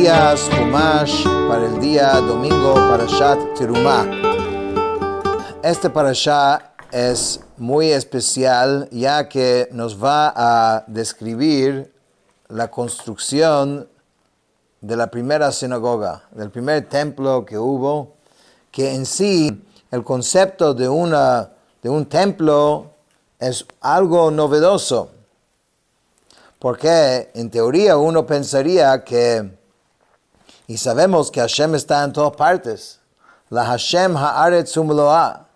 días, Humash para el día domingo, Parashat Terumah. Este parashá es muy especial ya que nos va a describir la construcción de la primera sinagoga, del primer templo que hubo, que en sí el concepto de un templo es algo novedoso, porque en teoría uno pensaría que, y sabemos que Hashem está en todas partes, la Hashem haaretz u'meloah.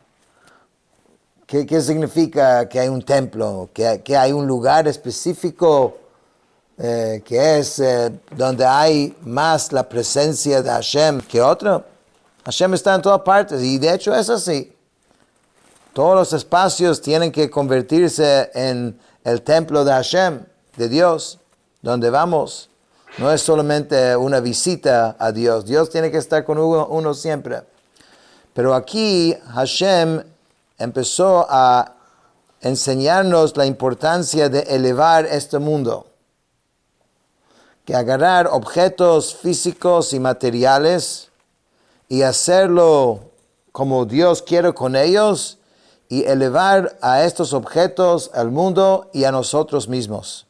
¿Qué significa que hay un templo? Que hay un lugar específico que es donde hay más la presencia de Hashem que otro. Hashem está en todas partes y de hecho es así. Todos los espacios tienen que convertirse en el templo de Hashem, de Dios, donde vamos. No es solamente una visita a Dios. Dios tiene que estar con uno siempre. Pero aquí Hashem empezó a enseñarnos la importancia de elevar este mundo. Que agarrar objetos físicos y materiales y hacerlo como Dios quiere con ellos y elevar a estos objetos al mundo y a nosotros mismos.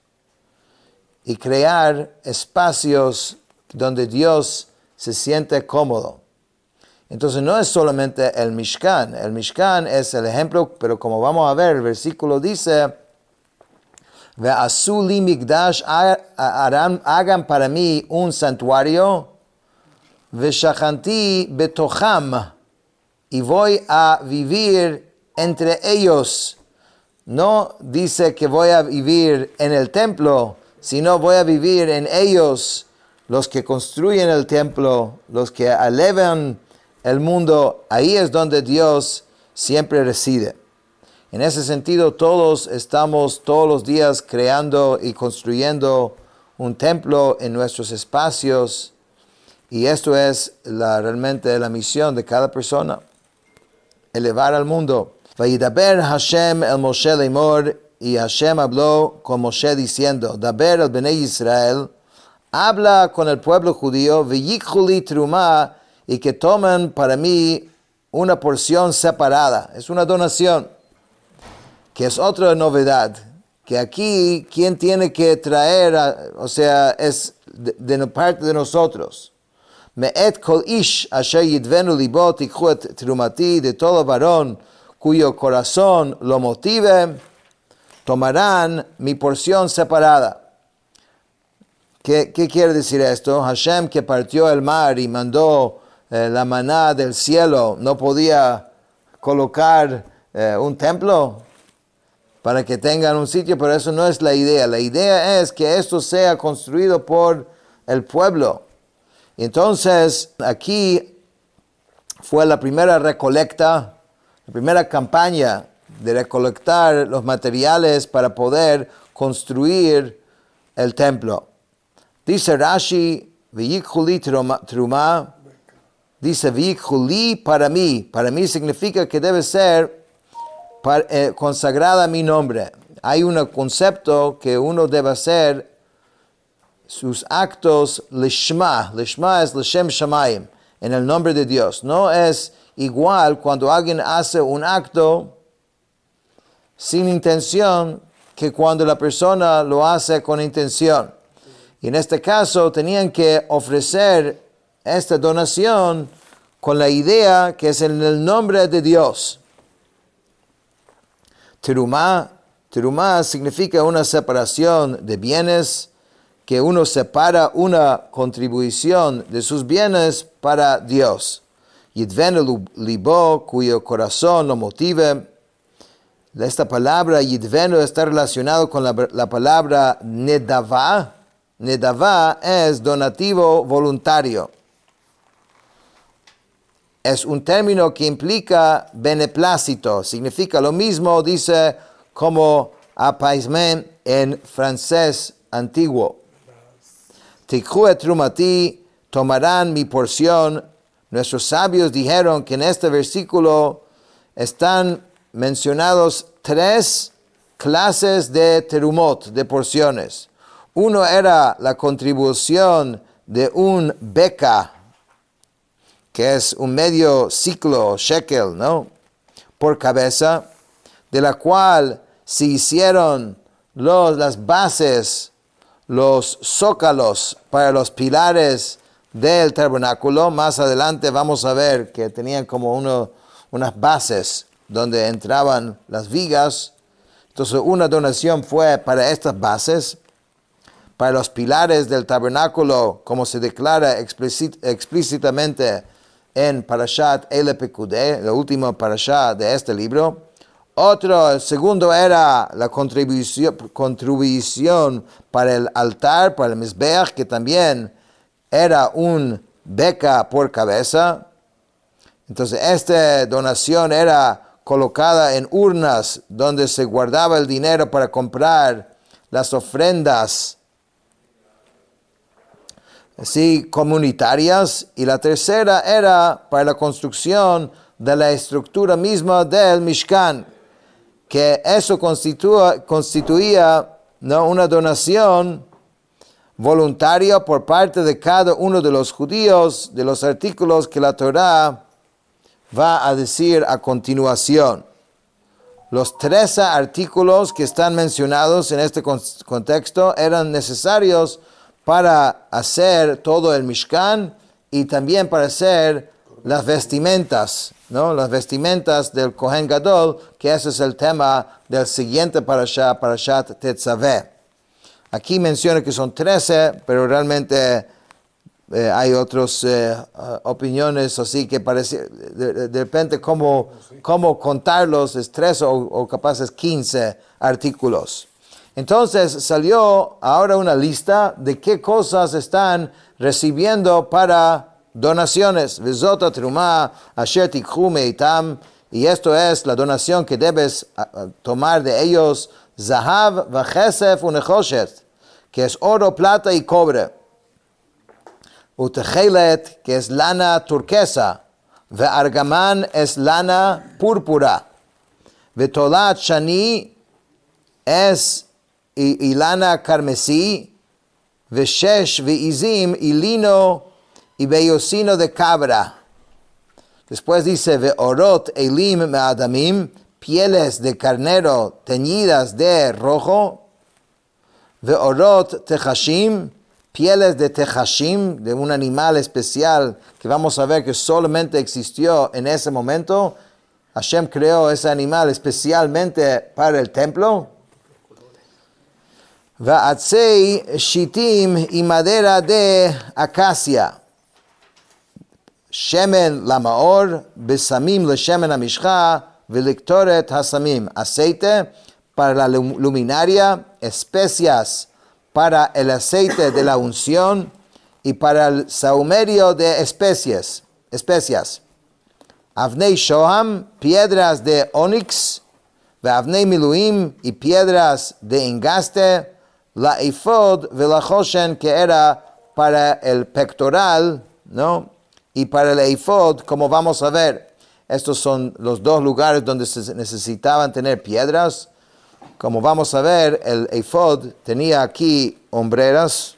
Y crear espacios donde Dios se siente cómodo. Entonces no es solamente el Mishkan es el ejemplo, pero como vamos a ver, el versículo dice, Ve'asu li migdash, hagan para mí un santuario, ve'shachanti betocham, y voy a vivir entre ellos. No dice que voy a vivir en el templo, sino voy a vivir en ellos, los que construyen el templo, los que elevan el mundo. Ahí es donde Dios siempre reside. En ese sentido, todos estamos todos los días creando y construyendo un templo en nuestros espacios, y esto es realmente la misión de cada persona, elevar al mundo. Vayidaber Hashem el Moshe leimor, y Hashem habló con Moshe diciendo, Daber el Bnei Israel, habla con el pueblo judío, v'yikhu li terumah, y que tomen para mí una porción separada. Es una donación, que es otra novedad, que aquí quien tiene que traer, es de parte de nosotros. Me'et kol ish asher yidvenu libo tikhu et terumati, de todo varón cuyo corazón lo motive, tomarán mi porción separada. ¿Qué quiere decir esto? Hashem, que partió el mar y mandó la maná del cielo, ¿no podía colocar un templo para que tengan un sitio? Pero eso no es la idea. La idea es que esto sea construido por el pueblo. Entonces, aquí fue la primera recolecta, la primera campaña de recolectar los materiales para poder construir el templo. Dice Rashi, v'yikhu li terumah, dice v'yikhu li para mí significa que debe ser consagrada a mi nombre. Hay un concepto que uno debe hacer sus actos lishma es l'shem shamayim, en el nombre de Dios. No es igual cuando alguien hace un acto sin intención que cuando la persona lo hace con intención. Y en este caso tenían que ofrecer esta donación con la idea que es en el nombre de Dios. Terumah significa una separación de bienes, que uno separa una contribución de sus bienes para Dios. Yidvenu libo, cuyo corazón lo motive. Esta palabra Yidvenu está relacionado con la palabra Nedavah. Nedavah es donativo voluntario. Es un término que implica beneplácito. Significa lo mismo, dice, como apaisement en francés antiguo. Tikhu et terumati, tomarán mi porción. Nuestros sabios dijeron que en este versículo están mencionados 3 clases de terumot, de porciones. Uno era la contribución de un beca, que es un medio ciclo, shekel, ¿no? Por cabeza, de la cual se hicieron las bases, los zócalos para los pilares del tabernáculo. Más adelante vamos a ver que tenían como unas bases donde entraban las vigas. Entonces una donación fue para estas bases, para los pilares del tabernáculo, como se declara explícitamente en Parashat Ele Pekudei, la última parashat de este libro. El segundo era la contribución para el altar, para el Mizbeach, que también era un beca por cabeza. Entonces esta donación era colocada en urnas donde se guardaba el dinero para comprar las ofrendas así comunitarias, y la tercera era para la construcción de la estructura misma del Mishkan, que eso constituía, ¿no?, una donación voluntaria por parte de cada uno de los judíos de los artículos que la Torá va a decir a continuación. Los 13 artículos que están mencionados en este contexto eran necesarios para hacer todo el Mishkan y también para hacer las vestimentas, ¿no? Las vestimentas del Kohen Gadol, que ese es el tema del siguiente Parashat Tetzaveh. Aquí menciona que son 13, pero realmente hay otras opiniones, así que parece, de repente cómo contarlos es 13 o capaz es 15 artículos. Entonces salió ahora una lista de qué cosas están recibiendo para donaciones. Vezot hatruma asher tikhu meitam, y esto es la donación que debes tomar de ellos: zahav vachesef unechoshet, que es oro, plata y cobre; utechelet, que es lana turquesa; ve'argaman es lana púrpura; vetolat shani es y lana carmesí; veshesh veizim y lino y bellocino de cabra. Después dice veorot elim me'adamim, pieles de carnero teñidas de rojo; veorot techashim, pieles de techashim, de un animal especial que vamos a ver que solamente existió en ese momento. Hashem creó ese animal especialmente para el templo. Va'atzei shitim, y madera de acacia; shemen lamaor, besamim leshemen hamishcha, veliktoret hasamim, aceite para la luminaria, especias para el aceite de la unción y para el sahumerio de especias. Avnei shoham, piedras de onix; ve'avnei miluim, y piedras de engaste; la efod velachoshen, que era para el pectoral, ¿no?, y para el efod, como vamos a ver. Estos son los dos lugares donde se necesitaban tener piedras. Como vamos a ver, el efod tenía aquí hombreras,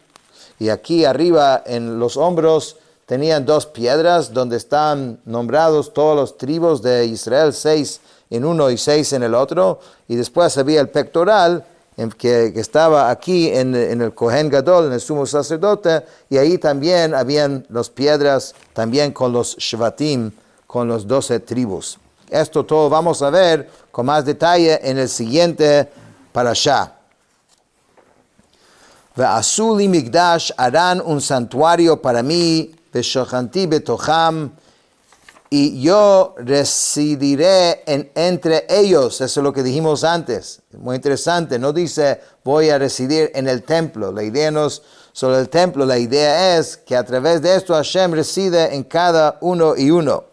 y aquí arriba en los hombros tenían 2 piedras donde están nombrados todos los tribus de Israel, 6 en uno y 6 en el otro. Y después había el pectoral, que estaba aquí en el Kohen Gadol, en el sumo sacerdote, y ahí también habían las piedras, también con los Shvatim, con los 12 tribus. Esto todo vamos a ver con más detalle en el siguiente parashá. Ve'asu li migdash, harán un santuario para mí, ve'shochanti betocham, y yo residiré entre ellos. Eso es lo que dijimos antes. Muy interesante. No dice voy a residir en el templo. La idea no es sobre el templo. La idea es que a través de esto Hashem reside en cada uno y uno.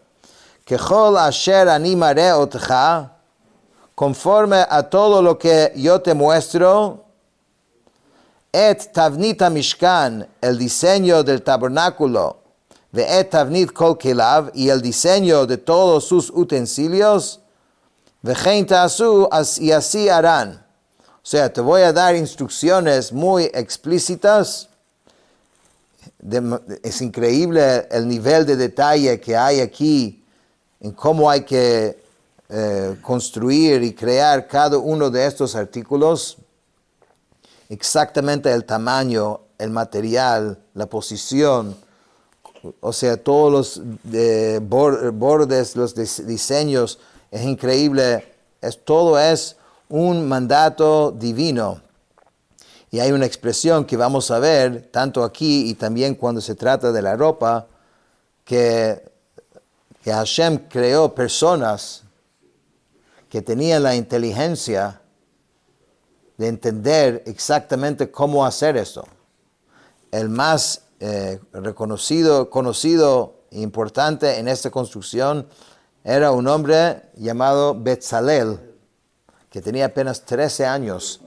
Kechol asher ani mareh otcha, conforme a todo lo que yo te muestro. Et tavnit mishkan, el diseño del tabernáculo. Ve'et tavnit kol kelav, y el diseño de todos sus utensilios. Ve'chein ta'asu, y así harán. O sea, te voy a dar instrucciones muy explícitas es increíble el nivel de detalle que hay aquí en cómo hay que construir y crear cada uno de estos artículos. Exactamente el tamaño, el material, la posición, o sea, todos los bordes, los diseños, es increíble. Todo es un mandato divino. Y hay una expresión que vamos a ver, tanto aquí y también cuando se trata de la ropa, que Hashem creó personas que tenían la inteligencia de entender exactamente cómo hacer esto. El más conocido e importante en esta construcción era un hombre llamado Betzalel, que tenía apenas 13 años.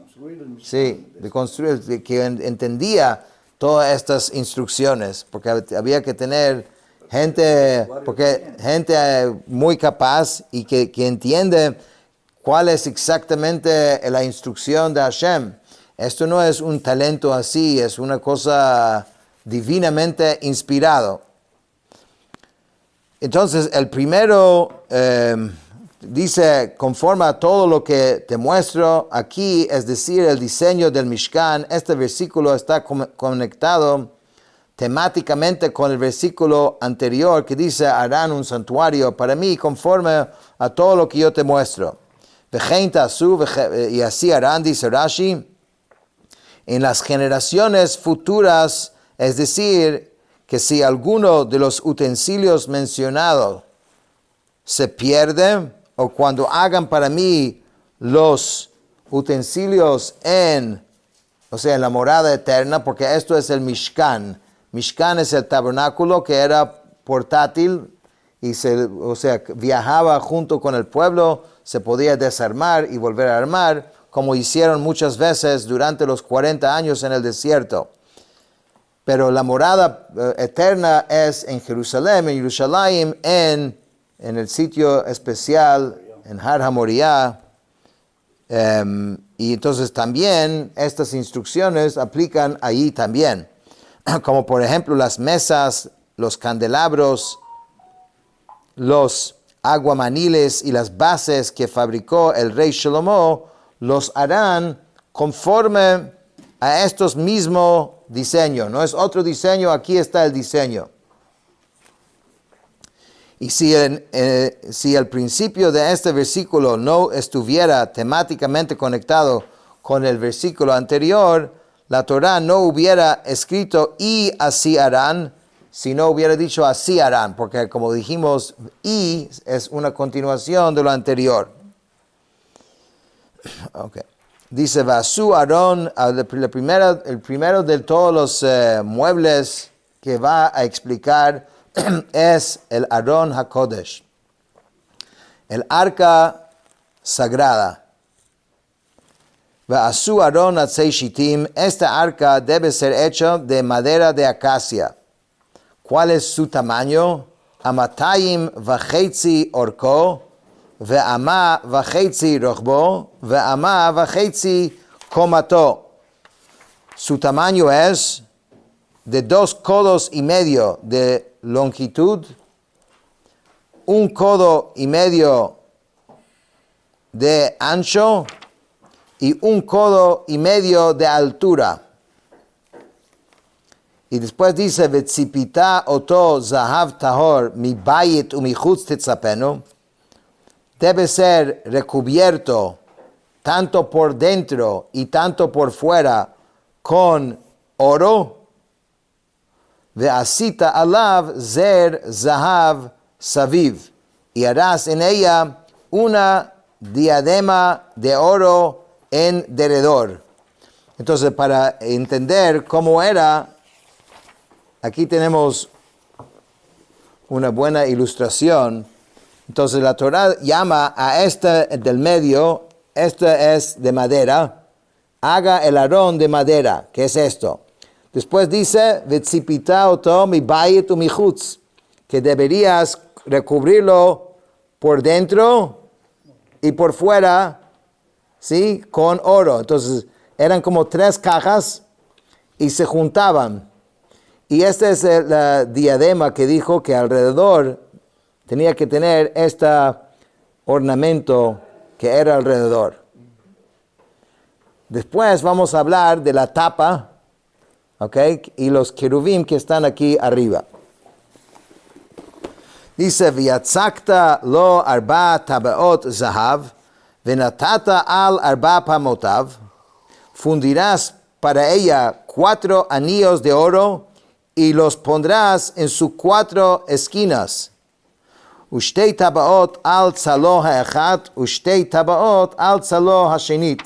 Sí, de construir, que entendía todas estas instrucciones, porque había que tener gente muy capaz y que entiende cuál es exactamente la instrucción de Hashem. Esto no es un talento así, es una cosa divinamente inspirado. Entonces, el primero dice, conforme a todo lo que te muestro aquí, es decir, el diseño del Mishkan. Este versículo está conectado temáticamente con el versículo anterior que dice, harán un santuario para mí conforme a todo lo que yo te muestro. Y así harán, dice Rashi, en las generaciones futuras, es decir, que si alguno de los utensilios mencionados se pierde, o cuando hagan para mí los utensilios en la morada eterna, porque esto es el Mishkan. Mishkan es el tabernáculo que era portátil y viajaba junto con el pueblo, se podía desarmar y volver a armar, como hicieron muchas veces durante los 40 años en el desierto. Pero la morada eterna es en Jerusalén, en el sitio especial, en Har HaMoriah. Y entonces también estas instrucciones aplican ahí también. Como por ejemplo las mesas, los candelabros, los aguamaniles y las bases que fabricó el rey Shlomo, los harán conforme a estos mismos diseños. No es otro diseño, aquí está el diseño. Y si el principio de este versículo no estuviera temáticamente conectado con el versículo anterior, la Torah no hubiera escrito y así harán, si no hubiera dicho así harán, porque como dijimos, y es una continuación de lo anterior. Okay. Dice, Vasú Aarón, el primero de todos los muebles que va a explicar es el Aarón HaKodesh, el arca sagrada. Vasú Aarón Atzei Shittim, esta arca debe ser hecha de madera de acacia. ¿Cuál es su tamaño? Amatayim v'cheitzi orko, ve'ama v'cheitzi rochbo, ve'ama v'cheitzi komato. Su tamaño es de 2 codos y medio de longitud, 1 codo y medio de ancho y 1 codo y medio de altura. Y después dice, Vetzipita oto zahav tahor mi bayit umichutz tetzapenu, debe ser recubierto tanto por dentro y tanto por fuera con oro. Ve'asita alav zer zahav saviv, y harás en ella una diadema de oro en derredor. Entonces, para entender cómo era, aquí tenemos una buena ilustración. Entonces la Torah llama a este del medio, este es de madera, haga el Aarón de madera, que es esto. Después dice, Vetzipita oto mi bayit umichutz, que deberías recubrirlo por dentro y por fuera, ¿sí? Con oro. Entonces eran como 3 cajas y se juntaban. Y este es el diadema que dijo que alrededor tenía que tener este ornamento que era alrededor. Después vamos a hablar de la tapa, ¿ok? Y los querubim que están aquí arriba. Dice, V'yatzakta lo arba tabaot zahav, venatata al arba pamotav, fundirás para ella 4 anillos de oro y los pondrás en sus 4 esquinas. Ushtei tabaot al tzalo ha'echat, ushtei tabaot al tzalo ha'shenit.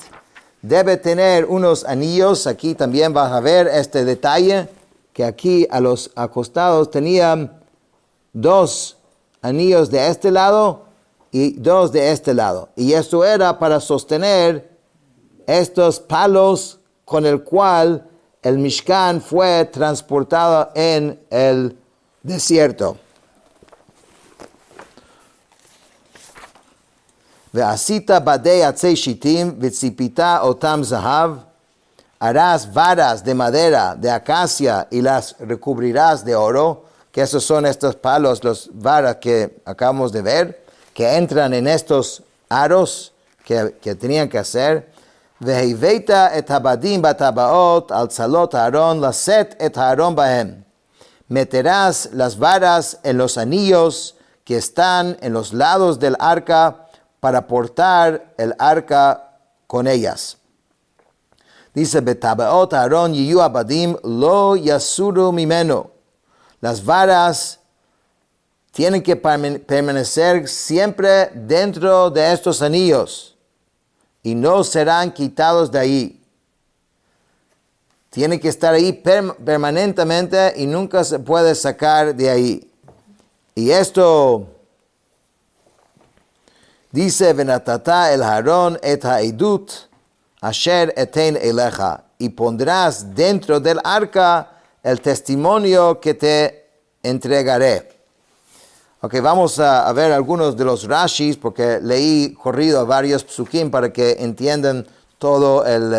Debe tener unos anillos, aquí también vas a ver este detalle, que aquí a los acostados tenían 2 anillos de este lado y 2 de este lado. Y esto era para sostener estos palos con el cual el Mishkan fue transportado en el desierto. Ve'asita badei atzei shitim ve'tzipita otam zahav. Harás varas de madera de acacia y las recubrirás de oro, que esos son estos palos, los varas que acabamos de ver, que entran en estos aros que tenían que hacer. Ve'hiveita et habadim batabaot al tzalot Aaron laset et Aaron bahem. Meterás las varas en los anillos que están en los lados del arca para portar el arca con ellas. Dice, betabaot Aaron yiyu abadim lo yasuru mimeno. Las varas tienen que permanecer siempre dentro de estos anillos y no serán quitados de ahí. Tienen que estar ahí permanentemente y nunca se puede sacar de ahí. Y esto dice, venatata el Aarón et ha'edut asher eten eleja, y pondrás dentro del arca el testimonio que te entregaré. Ok, vamos a ver algunos de los Rashis, porque leí corrido a varios psukim para que entiendan todo el,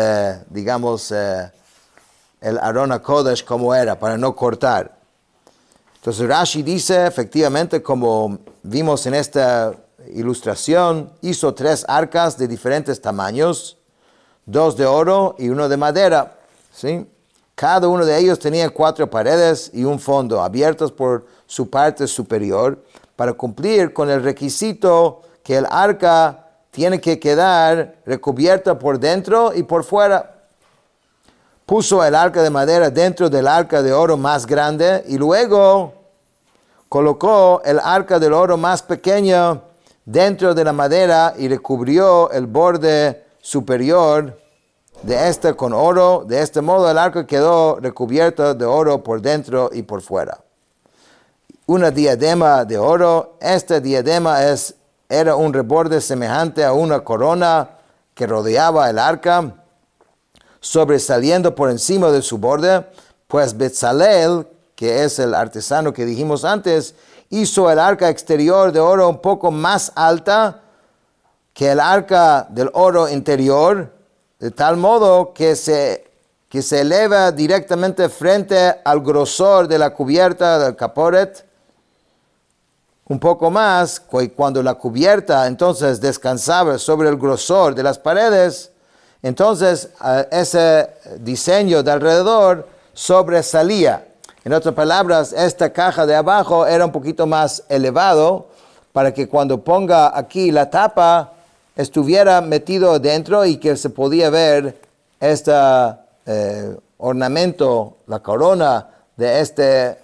el Aarón HaKodesh como era, para no cortar. Entonces Rashi dice, efectivamente, como vimos en esta ilustración, hizo 3 arcas de diferentes tamaños, 2 de oro y 1 de madera, ¿sí? Cada uno de ellos tenía 4 paredes y un fondo, abiertos por su parte superior, para cumplir con el requisito que el arca tiene que quedar recubierta por dentro y por fuera. Puso el arca de madera dentro del arca de oro más grande y luego colocó el arca del oro más pequeño dentro de la madera y recubrió el borde superior de este con oro. De este modo el arca quedó recubierto de oro por dentro y por fuera. Una diadema de oro. Esta diadema era un reborde semejante a una corona que rodeaba el arca, sobresaliendo por encima de su borde, pues Betzalel, que es el artesano que dijimos antes, hizo el arca exterior de oro un poco más alta que el arca del oro interior, de tal modo que se eleva directamente frente al grosor de la cubierta del caporet, un poco más. Cuando la cubierta entonces descansaba sobre el grosor de las paredes, entonces ese diseño de alrededor sobresalía. En otras palabras, esta caja de abajo era un poquito más elevado para que cuando ponga aquí la tapa estuviera metido dentro y que se podía ver este ornamento, la corona de este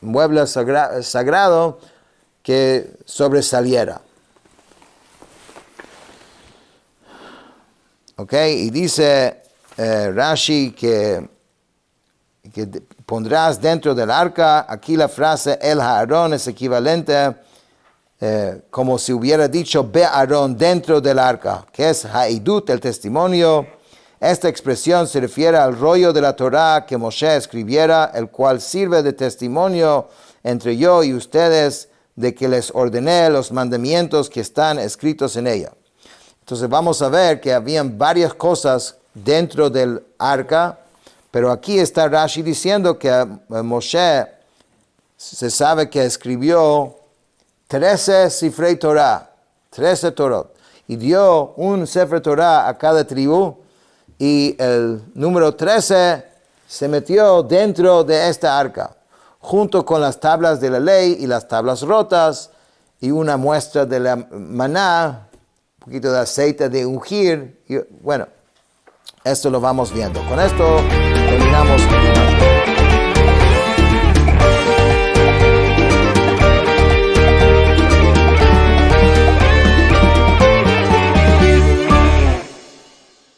mueble sagrado que sobresaliera. Ok, y dice Rashi que pondrás dentro del arca. Aquí la frase el Aarón es equivalente como si hubiera dicho Be Aarón dentro del arca, que es Haidut, el testimonio. Esta expresión se refiere al rollo de la Torá que Moshe escribiera, el cual sirve de testimonio entre yo y ustedes de que les ordené los mandamientos que están escritos en ella. Entonces vamos a ver que habían varias cosas dentro del arca Pero aquí está Rashi diciendo que Moshe se sabe que escribió 13 Sifrei Torah, 13 Torot, y dio un Sefer Torah a cada tribu, y el número 13 se metió dentro de esta arca, junto con las tablas de la ley y las tablas rotas, y una muestra de la maná, un poquito de aceite de ungir, y bueno, esto lo vamos viendo. Con esto terminamos.